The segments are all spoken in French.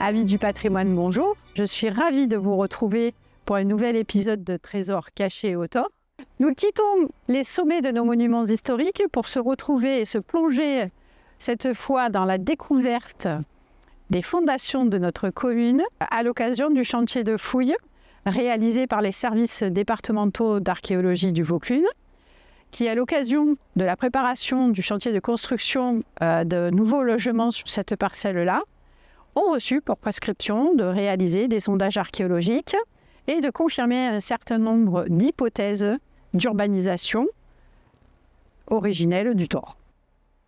Amis du patrimoine, bonjour. Je suis ravie de vous retrouver pour un nouvel épisode de Trésors cachés au Thor. Nous quittons les sommets de nos monuments historiques pour se retrouver et se plonger cette fois dans la découverte des fondations de notre commune à l'occasion du chantier de fouilles réalisé par les services départementaux d'archéologie du Vaucluse, qui, à l'occasion de la préparation du chantier de construction de nouveaux logements sur cette parcelle-là, ont reçu pour prescription de réaliser des sondages archéologiques et de confirmer un certain nombre d'hypothèses d'urbanisation originelles du Thor.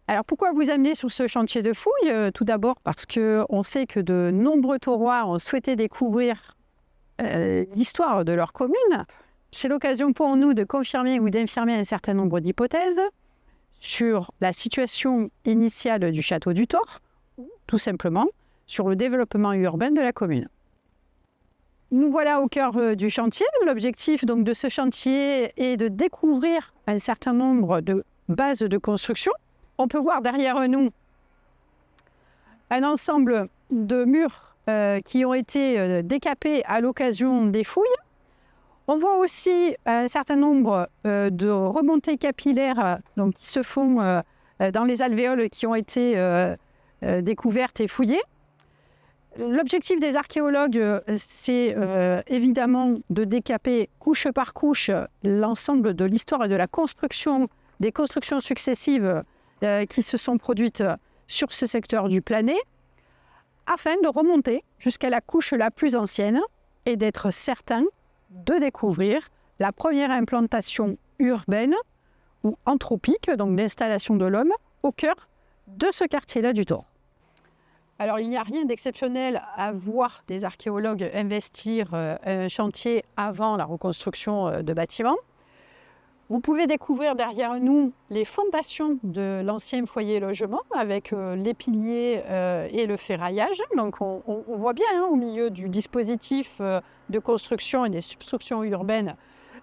Alors pourquoi vous amener sur ce chantier de fouilles ? Tout d'abord parce qu'on sait que de nombreux Thorois ont souhaité découvrir l'histoire de leur commune. C'est l'occasion pour nous de confirmer ou d'infirmer un certain nombre d'hypothèses sur la situation initiale du château du Thor, ou tout simplement sur le développement urbain de la commune. Nous voilà au cœur du chantier. L'objectif donc de ce chantier est de découvrir un certain nombre de bases de construction. On peut voir derrière nous un ensemble de murs qui ont été décapés à l'occasion des fouilles. On voit aussi un certain nombre de remontées capillaires donc, qui se font dans les alvéoles qui ont été découvertes et fouillées. L'objectif des archéologues, c'est évidemment de décaper couche par couche l'ensemble de l'histoire et de la construction, des constructions successives qui se sont produites sur ce secteur du Planey, afin de remonter jusqu'à la couche la plus ancienne et d'être certain de découvrir la première implantation urbaine ou anthropique, donc l'installation de l'homme, au cœur de ce quartier-là du Thor. Alors, il n'y a rien d'exceptionnel à voir des archéologues investir un chantier avant la reconstruction de bâtiments. Vous pouvez découvrir derrière nous les fondations de l'ancien foyer logement avec les piliers et le ferraillage. Donc, on voit bien au milieu du dispositif de construction et des substructions urbaines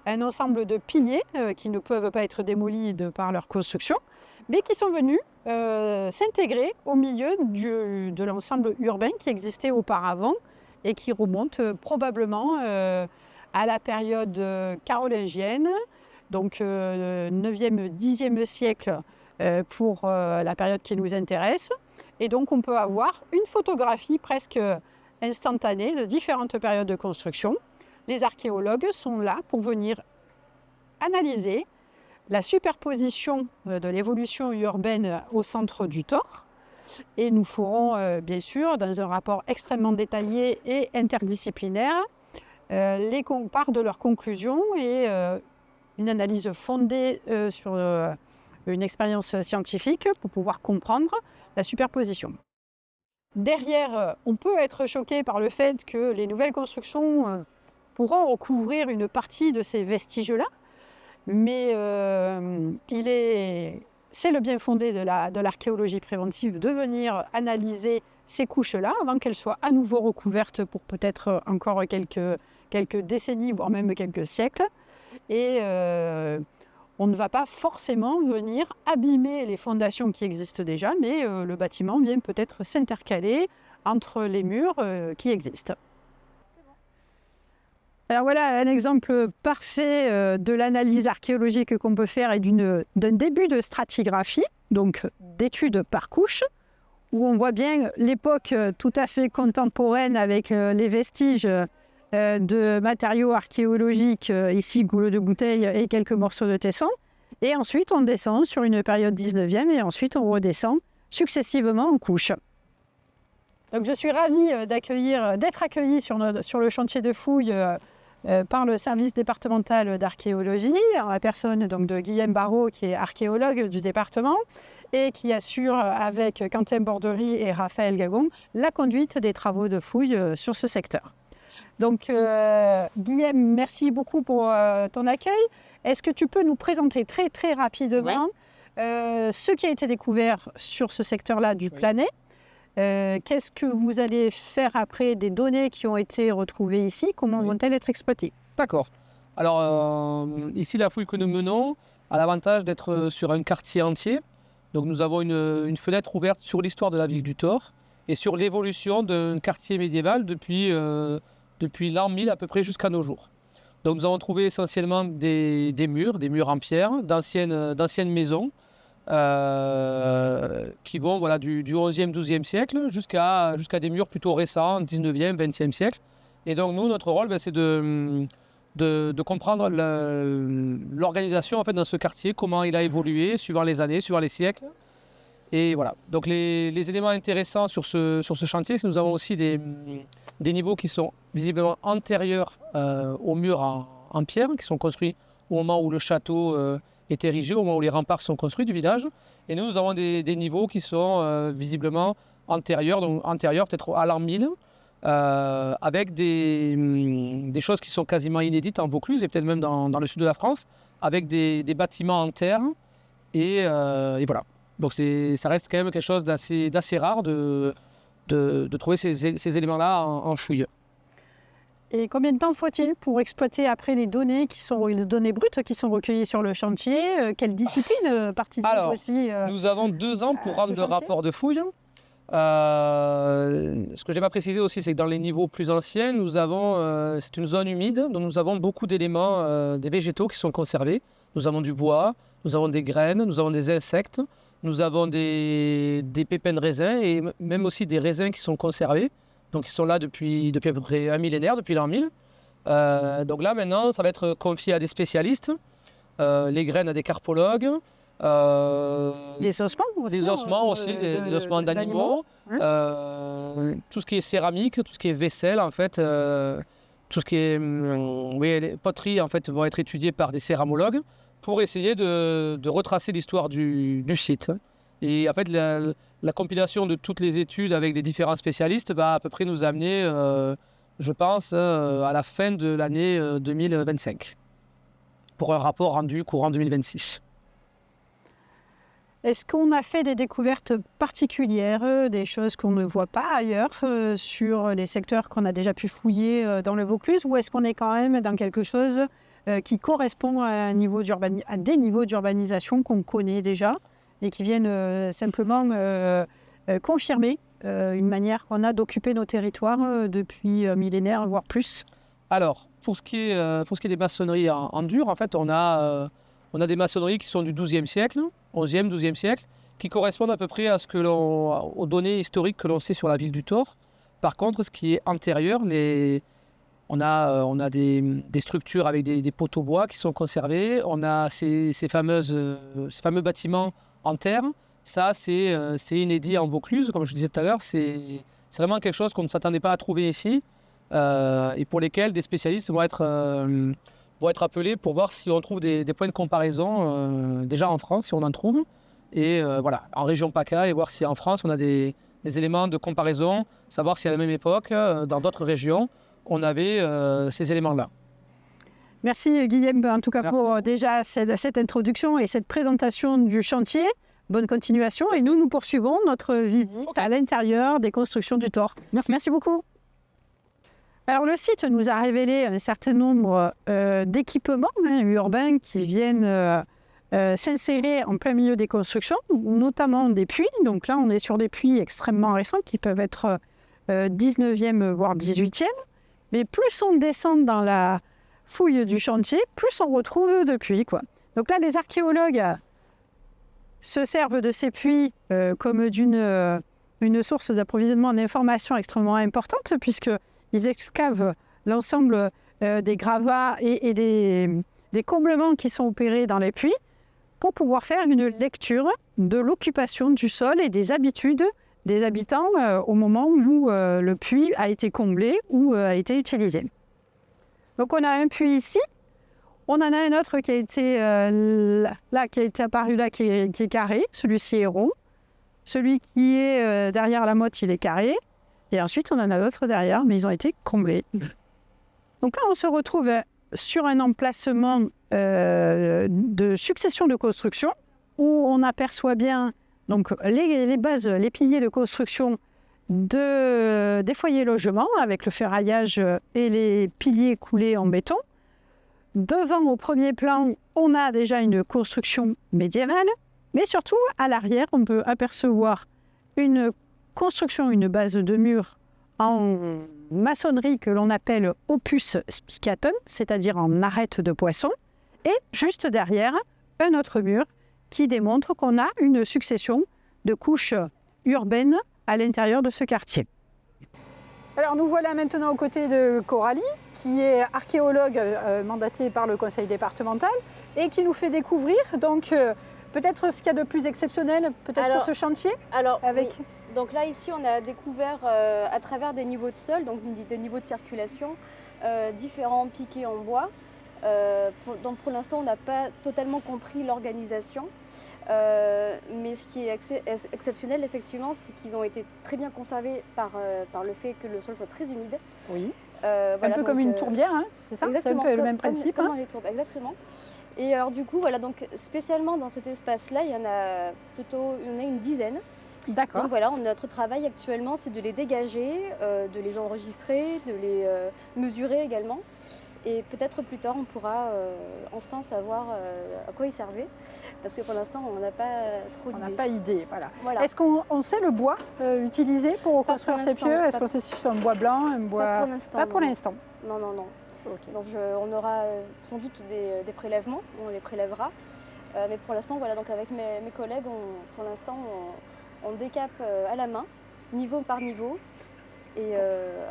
un ensemble de piliers qui ne peuvent pas être démolis de par leur construction, mais qui sont venus s'intégrer au milieu de l'ensemble urbain qui existait auparavant et qui remonte probablement à la période carolingienne, donc 9e, 10e siècle pour la période qui nous intéresse. Et donc on peut avoir une photographie presque instantanée de différentes périodes de construction. Les archéologues sont là pour venir analyser la superposition de l'évolution urbaine au centre du Thor. Et nous ferons bien sûr, dans un rapport extrêmement détaillé et interdisciplinaire, les parts de leurs conclusions et une analyse fondée sur une expérience scientifique pour pouvoir comprendre la superposition. Derrière, on peut être choqué par le fait que les nouvelles constructions pourront recouvrir une partie de ces vestiges-là, mais c'est le bien fondé de l'archéologie préventive de venir analyser ces couches-là avant qu'elles soient à nouveau recouvertes pour peut-être encore quelques décennies, voire même quelques siècles. Et on ne va pas forcément venir abîmer les fondations qui existent déjà, mais le bâtiment vient peut-être s'intercaler entre les murs qui existent. Alors voilà un exemple parfait de l'analyse archéologique qu'on peut faire et d'un début de stratigraphie, donc d'études par couche, où on voit bien l'époque tout à fait contemporaine avec les vestiges de matériaux archéologiques, ici goulot de bouteille et quelques morceaux de tesson. Et ensuite on descend sur une période 19e et ensuite on redescend successivement en couches. Donc je suis ravie d'être accueillie sur le chantier de fouilles par le service départemental d'archéologie, en la personne donc, de Guillaume Barrault, qui est archéologue du département, et qui assure avec Quentin Bordery et Raphaël Gagon la conduite des travaux de fouilles sur ce secteur. Donc Guillaume, merci beaucoup pour ton accueil. Est-ce que tu peux nous présenter très très rapidement ce qui a été découvert sur ce secteur-là du Planey? Qu'est-ce que vous allez faire après des données qui ont été retrouvées ici? Comment vont-elles être exploitées? D'accord. Alors, ici, la fouille que nous menons a l'avantage d'être sur un quartier entier. Donc, nous avons une fenêtre ouverte sur l'histoire de la ville du Thor et sur l'évolution d'un quartier médiéval depuis l'an 1000 à peu près jusqu'à nos jours. Donc, nous avons trouvé essentiellement des murs en pierre, d'anciennes maisons qui vont voilà, du 11e, 12e siècle jusqu'à des murs plutôt récents, 19e, 20e siècle. Et donc, nous, notre rôle, c'est de comprendre l'organisation en fait, dans ce quartier, comment il a évolué suivant les années, suivant les siècles. Et voilà. Donc les éléments intéressants sur ce chantier, c'est que nous avons aussi des niveaux qui sont visiblement antérieurs aux murs en pierre, qui sont construits au moment où le château est érigé, au moment où les remparts sont construits du village. Et nous avons des niveaux qui sont visiblement antérieurs, donc antérieurs peut-être à l'an 1000. Avec des choses qui sont quasiment inédites en Vaucluse et peut-être même dans le sud de la France, avec des bâtiments en terre. Et voilà. Donc ça reste quand même quelque chose d'assez rare de trouver ces éléments-là en fouille. Et combien de temps faut-il pour exploiter après les données brutes qui sont recueillies sur le chantier? Quelle discipline participe aussi nous avons 2 ans pour rendre le rapport de fouille. Ce que je n'ai pas précisé aussi, c'est que dans les niveaux plus anciens, c'est une zone humide, donc nous avons beaucoup d'éléments, des végétaux qui sont conservés. Nous avons du bois, nous avons des graines, nous avons des insectes, nous avons des pépins de raisin et même aussi des raisins qui sont conservés, donc qui sont là depuis à peu près un millénaire, depuis l'an 1000. Donc là maintenant, ça va être confié à des spécialistes, les graines à des carpologues. Des ossements aussi, des ossements d'animaux. Tout ce qui est céramique, tout ce qui est vaisselle, en fait, tout ce qui est les poteries, en fait, vont être étudiées par des céramologues pour essayer de retracer l'histoire du site. Et en fait, la compilation de toutes les études avec les différents spécialistes va à peu près nous amener, je pense, à la fin de l'année 2025 pour un rapport rendu courant 2026. Est-ce qu'on a fait des découvertes particulières, des choses qu'on ne voit pas ailleurs sur les secteurs qu'on a déjà pu fouiller dans le Vaucluse, ou est-ce qu'on est quand même dans quelque chose qui correspond à des niveaux d'urbanisation qu'on connaît déjà et qui viennent simplement confirmer une manière qu'on a d'occuper nos territoires depuis millénaires, voire plus? Alors, pour ce qui est des maçonneries en dur, en fait, on a des maçonneries qui sont du XIIe siècle, 11e, 12e siècle, qui correspondent à peu près aux données historiques que l'on sait sur la ville du Thor. Par contre, ce qui est antérieur, on a des structures avec des poteaux bois qui sont conservés. On a ces fameux bâtiments en terre. Ça, c'est inédit en Vaucluse, comme je disais tout à l'heure. C'est vraiment quelque chose qu'on ne s'attendait pas à trouver ici et pour lesquels des spécialistes vont être appelés pour voir si on trouve des points de comparaison déjà en France, si on en trouve. Et voilà, en région PACA, et voir si en France, on a des éléments de comparaison, savoir si à la même époque, dans d'autres régions, on avait ces éléments-là. Merci Guillaume, en tout cas pour déjà cette introduction et cette présentation du chantier. Bonne continuation et nous poursuivons notre visite à l'intérieur des constructions du Thor. Merci beaucoup. Alors le site nous a révélé un certain nombre d'équipements urbains qui viennent s'insérer en plein milieu des constructions, notamment des puits. Donc là, on est sur des puits extrêmement récents qui peuvent être 19e voire 18e. Mais plus on descend dans la fouille du chantier, plus on retrouve de puits, quoi. Donc là, les archéologues se servent de ces puits comme une source d'approvisionnement d'informations extrêmement importante, puisqu'ils excavent l'ensemble des gravats et des comblements qui sont opérés dans les puits pour pouvoir faire une lecture de l'occupation du sol et des habitudes des habitants au moment où le puits a été comblé ou a été utilisé. Donc on a un puits ici, on en a un autre qui a été apparu là, qui est carré, celui-ci est rond. Celui qui est derrière la motte, il est carré. Et ensuite, on en a d'autres derrière, mais ils ont été comblés. Donc là, on se retrouve sur un emplacement de succession de construction où on aperçoit bien donc, les bases, les piliers de construction des foyers logements avec le ferraillage et les piliers coulés en béton. devant, au premier plan, on a déjà une construction médiévale, mais surtout, à l'arrière, on peut apercevoir une construction, une base de mur en maçonnerie que l'on appelle opus spicatum, c'est-à-dire en arête de poisson, et juste derrière, un autre mur qui démontre qu'on a une succession de couches urbaines à l'intérieur de ce quartier. Alors nous voilà maintenant aux côtés de Coralie, qui est archéologue mandatée par le conseil départemental et qui nous fait découvrir donc peut-être ce qu'il y a de plus exceptionnel sur ce chantier. Oui. Donc là ici on a découvert à travers des niveaux de sol, donc des niveaux de circulation, différents piquets en bois. Donc pour l'instant on n'a pas totalement compris l'organisation. Mais ce qui est exceptionnel, effectivement, c'est qu'ils ont été très bien conservés par le fait que le sol soit très humide. Oui. Voilà, un peu comme une tourbière, hein, c'est ça? C'est un peu le même principe. Comme les tourbes, exactement. Et alors du coup, voilà, donc spécialement dans cet espace-là, il y en a une dizaine. D'accord. Donc voilà, notre travail actuellement, c'est de les dégager, de les enregistrer, de les mesurer également. Et peut-être plus tard, on pourra enfin savoir à quoi ils servaient. Parce que pour l'instant, on n'a pas trop d'idée. On n'a pas idée, voilà. Voilà. Est-ce qu'on sait le bois utilisé pour Pas construire pour ces l'instant, pieux? Est-ce qu'on sait si c'est un bois blanc, un bois... Pas pour l'instant. Pas pour l'instant. Non, non, non. Okay. Donc on aura sans doute des prélèvements, on les prélèvera. Mais pour l'instant, voilà, donc avec mes collègues, pour l'instant, on décape à la main, niveau par niveau, et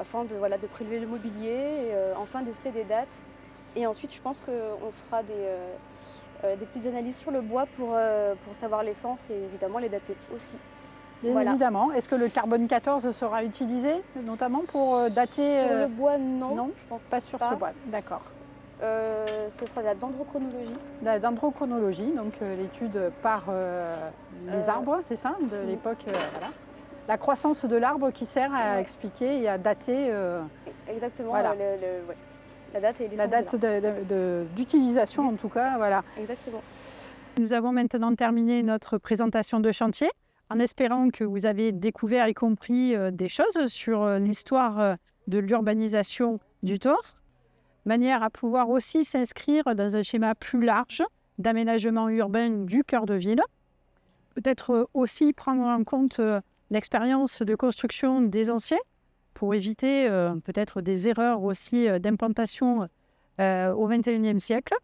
afin de prélever le mobilier, et enfin d'essayer des dates. Et ensuite, je pense qu'on fera des petites analyses sur le bois pour savoir l'essence et évidemment les dater aussi. Bien évidemment. Est-ce que le carbone 14 sera utilisé, notamment pour dater Pour le bois, non. Non, je pense pas sur ce bois. D'accord. Ce sera de la dendrochronologie. La dendrochronologie, donc l'étude par les arbres, c'est ça, de l'époque. Voilà. La croissance de l'arbre qui sert à expliquer et à dater. Exactement. Voilà. La date et la date d'utilisation, en tout cas, voilà. Exactement. Nous avons maintenant terminé notre présentation de chantier, en espérant que vous avez découvert et compris des choses sur l'histoire de l'urbanisation du Thor, manière à pouvoir aussi s'inscrire dans un schéma plus large d'aménagement urbain du cœur de ville. Peut-être aussi prendre en compte l'expérience de construction des anciens, pour éviter peut-être des erreurs aussi d'implantation au XXIe siècle.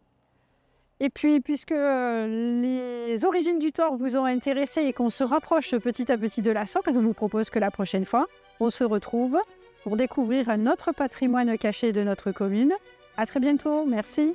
Et puis, puisque les origines du Thor vous ont intéressé et qu'on se rapproche petit à petit de la Sorgue, je vous propose que la prochaine fois, on se retrouve pour découvrir un autre patrimoine caché de notre commune. À très bientôt, merci.